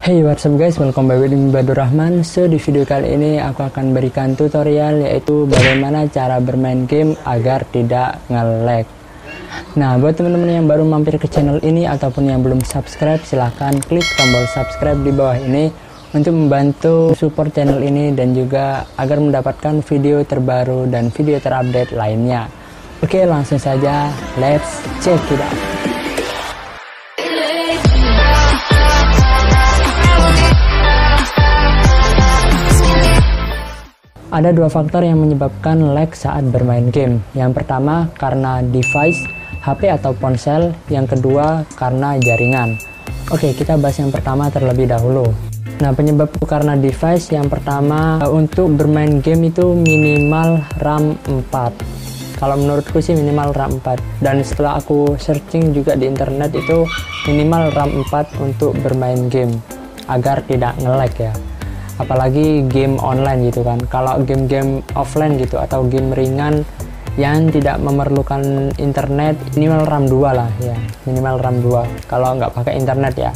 Hey, what's up guys, welcome back with me Badur Rahman. So di video kali ini aku akan berikan tutorial, yaitu bagaimana cara bermain game agar tidak nge-lag. Nah, buat teman-teman yang baru mampir ke channel ini ataupun yang belum subscribe, silahkan klik tombol subscribe di bawah ini untuk membantu support channel ini dan juga agar mendapatkan video terbaru dan video terupdate lainnya. Oke, langsung saja, let's check it out. Ada dua faktor yang menyebabkan lag saat bermain game. Yang pertama karena device, HP atau ponsel. Yang kedua karena jaringan. Oke, kita bahas yang pertama terlebih dahulu. Nah, penyebab karena device yang pertama, untuk bermain game itu minimal RAM 4. Kalau menurutku sih minimal RAM 4. Dan setelah aku searching juga di internet itu minimal RAM 4 untuk bermain game agar tidak nge-lag ya. Apalagi game online gitu kan. Kalau game-game offline gitu atau game ringan yang tidak memerlukan internet, minimal RAM 2 lah ya, minimal RAM 2 kalau nggak pakai internet ya.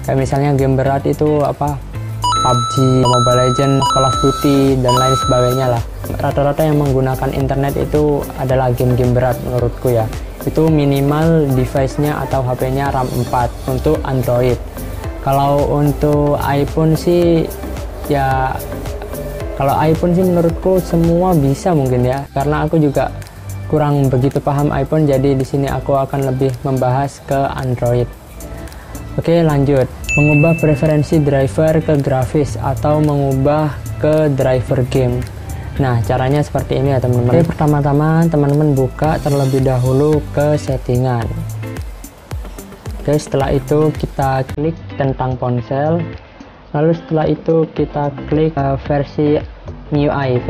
Kayak misalnya game berat itu apa, PUBG, Mobile Legends, Call of Duty dan lain sebagainya lah. Rata-rata yang menggunakan internet itu adalah game-game berat menurutku ya. Itu minimal device-nya atau HP-nya RAM 4 untuk Android. Kalau untuk iPhone sih ya, kalau iPhone sih menurutku semua bisa mungkin ya, karena aku juga kurang begitu paham iPhone, jadi di sini aku akan lebih membahas ke Android. Oke, lanjut. Mengubah preferensi driver ke grafis atau mengubah ke driver game. Nah, caranya seperti ini ya teman-teman. Oke, pertama-tama teman-teman buka terlebih dahulu ke settingan. Oke, setelah itu kita klik tentang ponsel. Lalu setelah itu kita klik versi MIUI.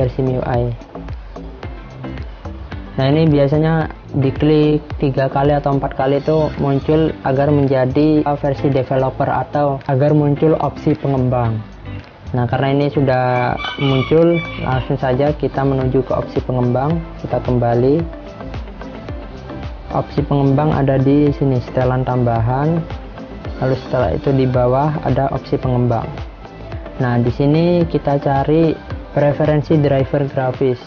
Nah, ini biasanya diklik 3 kali atau 4 kali itu muncul agar menjadi versi developer atau agar muncul opsi pengembang. Nah, karena ini sudah muncul, langsung saja kita menuju ke opsi pengembang. Kita kembali. Opsi pengembang ada di sini, setelan tambahan. Lalu setelah itu di bawah ada opsi pengembang. Nah, di sini kita cari preferensi driver grafis.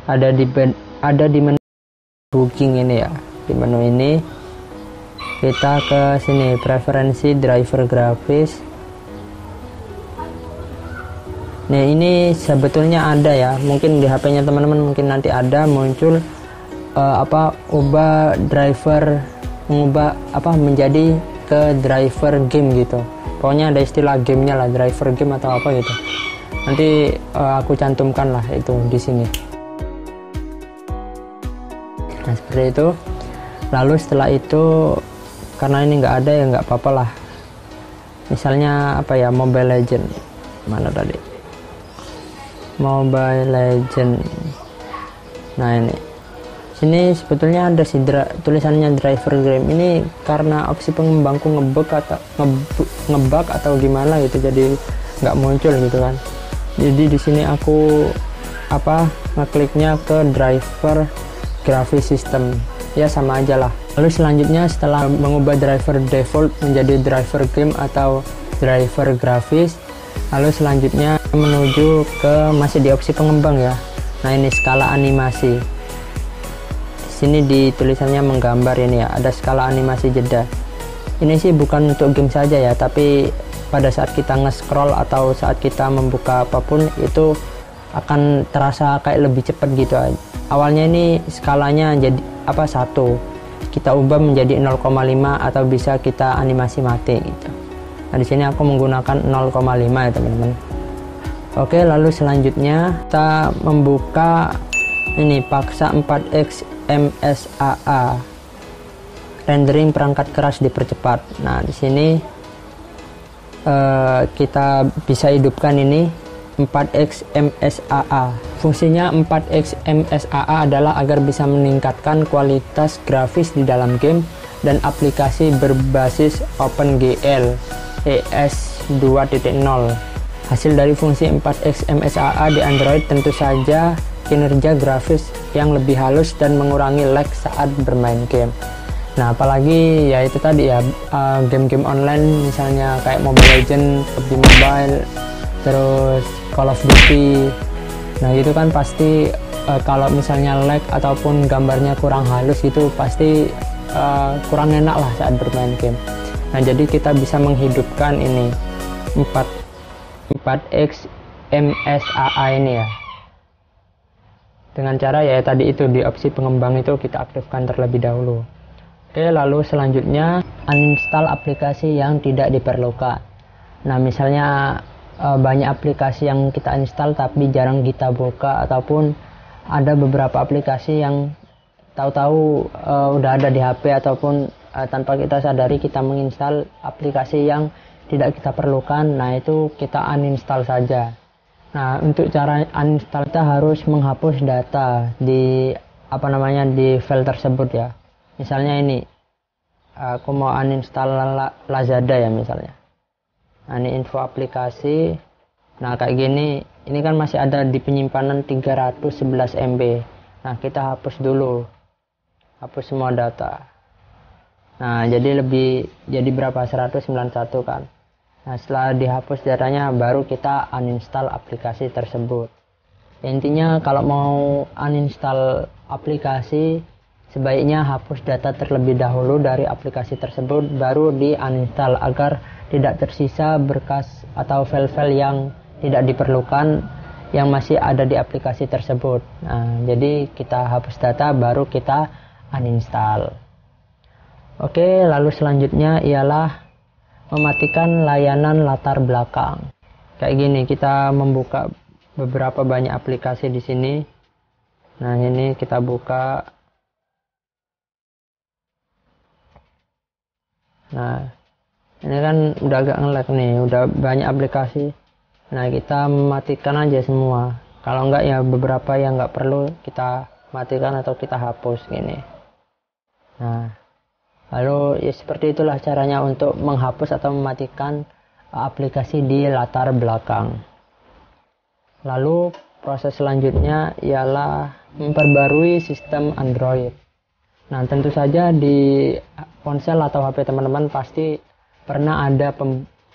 Ada di menu booking ini ya. Di menu ini kita ke sini, preferensi driver grafis. Nah, ini sebetulnya ada ya. Mungkin di HP-nya teman-teman mungkin nanti ada muncul mengubah menjadi ke driver game gitu. Pokoknya ada istilah gamenya lah, driver game atau apa gitu. Nanti aku cantumkan lah itu di sini. Nah, seperti itu. Lalu setelah itu, karena ini nggak ada ya nggak apa-apa lah. Misalnya apa ya, Mobile Legend. Mana tadi? Mobile Legend. Nah, ini sebetulnya ada sih tulisannya driver game. Ini karena opsi pengembangku ngebug atau gimana gitu, jadi nggak muncul gitu kan. Jadi di sini aku ngekliknya ke driver graphics system, ya sama aja lah. Lalu selanjutnya setelah mengubah driver default menjadi driver game atau driver grafis, lalu selanjutnya menuju ke masih di opsi pengembang ya. Nah, ini skala animasi. Sini di tulisannya menggambar ini ya, ada skala animasi jeda. Ini sih bukan untuk game saja ya, tapi pada saat kita nge-scroll atau saat kita membuka apapun itu akan terasa kayak lebih cepat gitu. Awalnya ini skalanya jadi 1, kita ubah menjadi 0,5 atau bisa kita animasi mati gitu. Nah, di sini aku menggunakan 0,5 ya teman-teman. Oke, lalu selanjutnya kita membuka ini paksa 4X MSAA, rendering perangkat keras dipercepat. Nah, di sini kita bisa hidupkan ini 4X MSAA. Fungsinya 4X MSAA adalah agar bisa meningkatkan kualitas grafis di dalam game dan aplikasi berbasis OpenGL ES 2.0. Hasil dari fungsi 4X MSAA di Android tentu saja kinerja grafis yang lebih halus dan mengurangi lag saat bermain game. Nah, apalagi ya itu tadi ya, game-game online misalnya kayak Mobile Legends, PUBG Mobile, terus Call of Duty. Nah, itu kan pasti kalau misalnya lag ataupun gambarnya kurang halus itu pasti kurang enak lah saat bermain game. Nah, jadi kita bisa menghidupkan ini 4x MSAA ini ya, dengan cara ya tadi itu di opsi pengembang itu kita aktifkan terlebih dahulu. Oke, lalu selanjutnya uninstall aplikasi yang tidak diperlukan. Nah, misalnya banyak aplikasi yang kita install tapi jarang kita buka, ataupun ada beberapa aplikasi yang tahu-tahu udah ada di HP, ataupun tanpa kita sadari kita menginstal aplikasi yang tidak kita perlukan. Nah, itu kita uninstall saja. Nah, untuk cara uninstall kita harus menghapus data di di file tersebut ya. Misalnya ini aku mau uninstall Lazada ya misalnya. Nah, ini info aplikasi. Nah, kayak gini, ini kan masih ada di penyimpanan 311 MB. Nah, kita hapus dulu. Hapus semua data. Nah, jadi berapa? 191 kan. Nah, setelah dihapus datanya baru kita uninstall aplikasi tersebut. Intinya kalau mau uninstall aplikasi, sebaiknya hapus data terlebih dahulu dari aplikasi tersebut, baru di uninstall agar tidak tersisa berkas atau file-file yang tidak diperlukan yang masih ada di aplikasi tersebut. Nah, jadi kita hapus data baru kita uninstall. Oke, lalu selanjutnya ialah mematikan layanan latar belakang. Kayak gini, kita membuka beberapa banyak aplikasi di sini. Nah, ini kita buka. Nah, ini kan udah agak nge-lag nih, udah banyak aplikasi. Nah, kita matikan aja semua. Kalau enggak ya beberapa yang enggak perlu kita matikan atau kita hapus gini. Nah, lalu ya seperti itulah caranya untuk menghapus atau mematikan aplikasi di latar belakang. Lalu proses selanjutnya ialah memperbarui sistem Android. Nah, tentu saja di ponsel atau HP teman-teman pasti pernah ada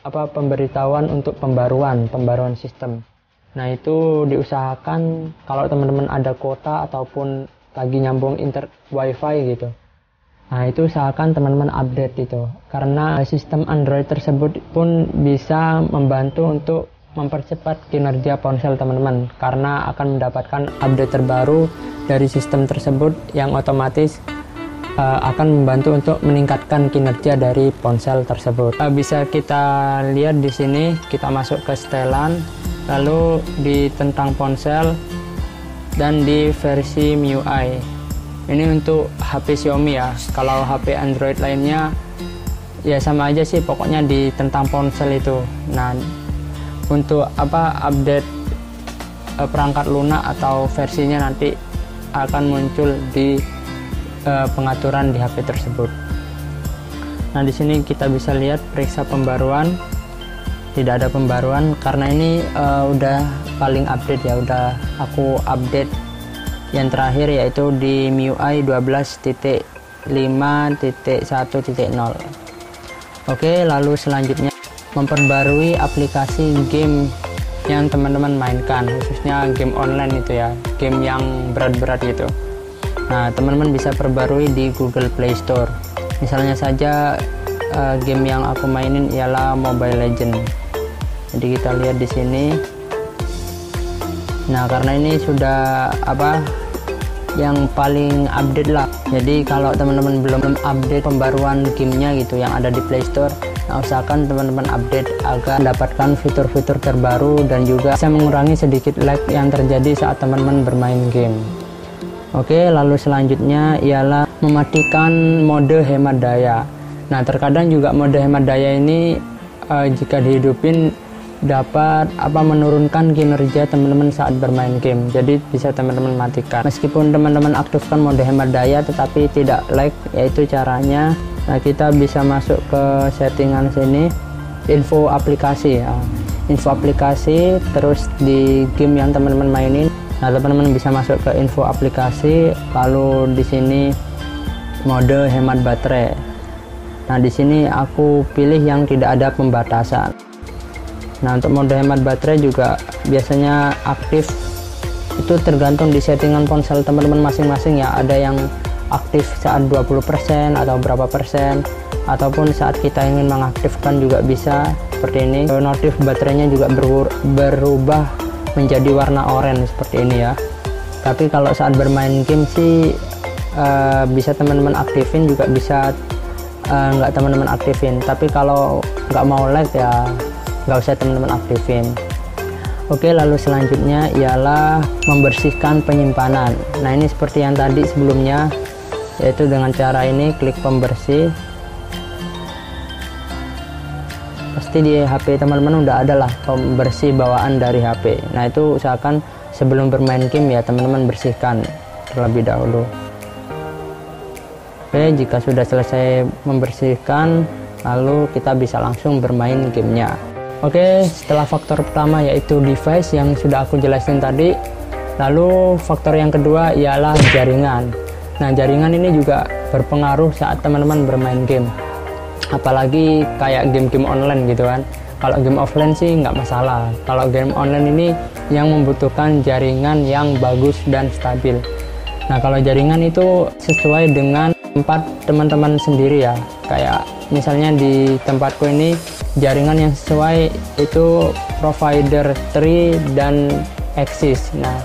pemberitahuan untuk pembaruan sistem. Nah, itu diusahakan kalau teman-teman ada kuota ataupun lagi nyambung wifi gitu. Nah, itu usahakan teman-teman update itu, karena sistem Android tersebut pun bisa membantu untuk mempercepat kinerja ponsel teman-teman, karena akan mendapatkan update terbaru dari sistem tersebut yang otomatis akan membantu untuk meningkatkan kinerja dari ponsel tersebut. Bisa kita lihat di sini, kita masuk ke setelan, lalu di tentang ponsel dan di versi MIUI. Ini untuk HP Xiaomi ya. Kalau HP Android lainnya ya sama aja sih, pokoknya di tentang ponsel itu. Nah, untuk update perangkat lunak atau versinya nanti akan muncul di pengaturan di HP tersebut. Nah, di sini kita bisa lihat periksa pembaruan. Tidak ada pembaruan karena ini udah paling update ya, udah aku update yang terakhir yaitu di MIUI 12.5.1.0. Oke, lalu selanjutnya memperbarui aplikasi game yang teman-teman mainkan, khususnya game online itu ya, game yang berat-berat gitu. Nah, teman-teman bisa perbarui di Google Play Store. Misalnya saja game yang aku mainin ialah Mobile Legends. Jadi kita lihat di sini. Nah, karena ini sudah yang paling update lah. Jadi kalau teman-teman belum update pembaruan gamenya gitu yang ada di Play Store, nah usahakan teman-teman update agar mendapatkan fitur-fitur terbaru dan juga bisa mengurangi sedikit lag yang terjadi saat teman-teman bermain game. Oke, lalu selanjutnya ialah mematikan mode hemat daya. Nah, terkadang juga mode hemat daya ini jika dihidupin dapat menurunkan kinerja teman-teman saat bermain game. Jadi bisa teman-teman matikan. Meskipun teman-teman aktifkan mode hemat daya tetapi tidak lag, yaitu caranya. Nah, kita bisa masuk ke settingan sini, info aplikasi ya. Info aplikasi, terus di game yang teman-teman mainin. Nah, teman-teman bisa masuk ke info aplikasi, lalu di sini mode hemat baterai. Nah, di sini aku pilih yang tidak ada pembatasan. Nah, untuk mode hemat baterai juga biasanya aktif, itu tergantung di settingan ponsel teman-teman masing-masing ya. Ada yang aktif saat 20% atau berapa persen, ataupun saat kita ingin mengaktifkan juga bisa seperti ini. Notif baterainya juga berubah menjadi warna oranye seperti ini ya. Tapi kalau saat bermain game sih bisa teman-teman aktifin, juga bisa nggak teman-teman aktifin. Tapi kalau nggak mau lag ya nggak usah teman-teman aktifin. Oke, lalu selanjutnya ialah membersihkan penyimpanan. Nah, ini seperti yang tadi sebelumnya, yaitu dengan cara ini klik pembersih. Pasti di HP teman-teman udah ada lah pembersih bawaan dari HP. Nah, itu usahakan sebelum bermain game ya teman-teman bersihkan terlebih dahulu. Oke, jika sudah selesai membersihkan, lalu kita bisa langsung bermain gamenya. Oke, setelah faktor pertama yaitu device yang sudah aku jelasin tadi, lalu faktor yang kedua ialah jaringan. Nah, jaringan ini juga berpengaruh saat teman-teman bermain game, apalagi kayak game-game online gitu kan. Kalau game offline sih nggak masalah, kalau game online ini yang membutuhkan jaringan yang bagus dan stabil. Nah, kalau jaringan itu sesuai dengan tempat teman-teman sendiri ya. Kayak misalnya di tempatku ini jaringan yang sesuai itu provider 3 dan Axis. Nah,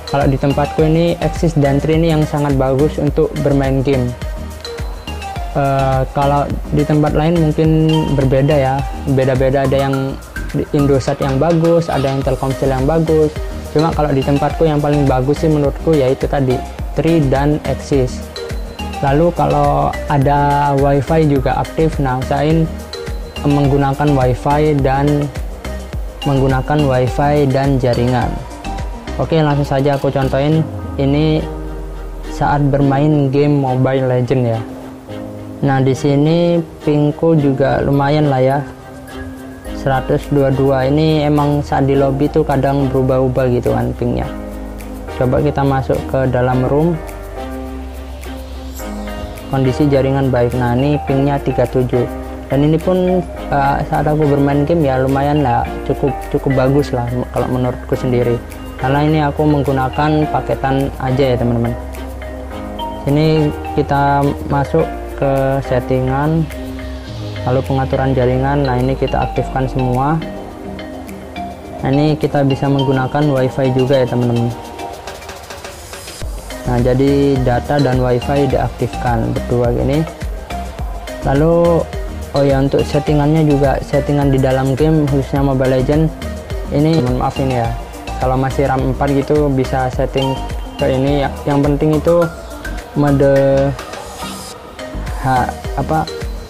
kalau di tempatku ini Axis dan 3 ini yang sangat bagus untuk bermain game. Kalau di tempat lain mungkin berbeda ya, beda-beda, ada yang Indosat yang bagus, ada yang Telkomsel yang bagus. Cuma kalau di tempatku yang paling bagus sih menurutku yaitu tadi 3 dan Axis. Lalu kalau ada WiFi juga aktif, nah usahain menggunakan WiFi dan jaringan. Oke, langsung saja aku contohin. Ini saat bermain game Mobile Legend ya. Nah, di sini pingku juga lumayan lah ya, 122. Ini emang saat di lobby tuh kadang berubah-ubah gitu kan pingnya. Coba kita masuk ke dalam room. Kondisi jaringan baik. Nah, ini pingnya 37. Dan ini pun saat aku bermain game ya lumayan lah, cukup bagus lah kalau menurutku sendiri. Karena ini aku menggunakan paketan aja ya teman-teman. Ini kita masuk ke settingan, lalu pengaturan jaringan. Nah, ini kita aktifkan semua. Nah, ini kita bisa menggunakan WiFi juga ya teman-teman. Nah, jadi data dan WiFi diaktifkan berdua gini. Lalu oh ya, untuk settingannya juga, settingan di dalam game khususnya Mobile Legends ini, mohon maaf ini ya, kalau masih RAM 4 gitu bisa setting ke ini ya. Yang penting itu mode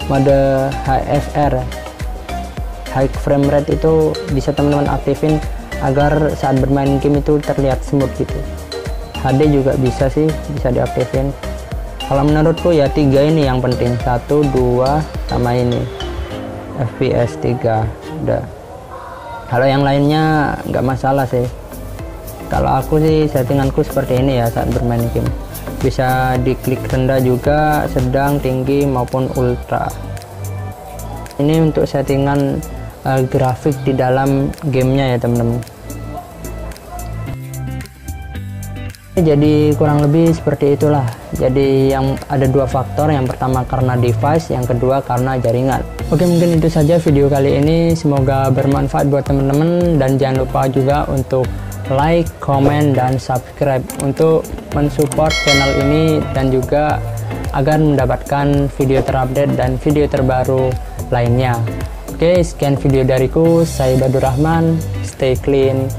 mode HFR, high frame rate, itu bisa teman-teman aktifin agar saat bermain game itu terlihat smooth gitu. HD juga bisa sih, bisa diaktifin. Kalau menurutku ya 3 ini yang penting, 1, 2 sama ini FPS 3 udah. Kalau yang lainnya nggak masalah sih. Kalau aku sih settinganku seperti ini ya saat bermain game. Bisa diklik rendah juga, sedang, tinggi maupun ultra. Ini untuk settingan grafik di dalam gamenya ya teman-teman. Jadi kurang lebih seperti itulah. Jadi yang ada 2 faktor, yang pertama karena device, yang kedua karena jaringan. Oke, mungkin itu saja video kali ini, semoga bermanfaat buat teman-teman, dan jangan lupa juga untuk like, comment, dan subscribe untuk mensupport channel ini dan juga agar mendapatkan video terupdate dan video terbaru lainnya. Oke, sekian video dariku, saya Badur Rahman, stay clean,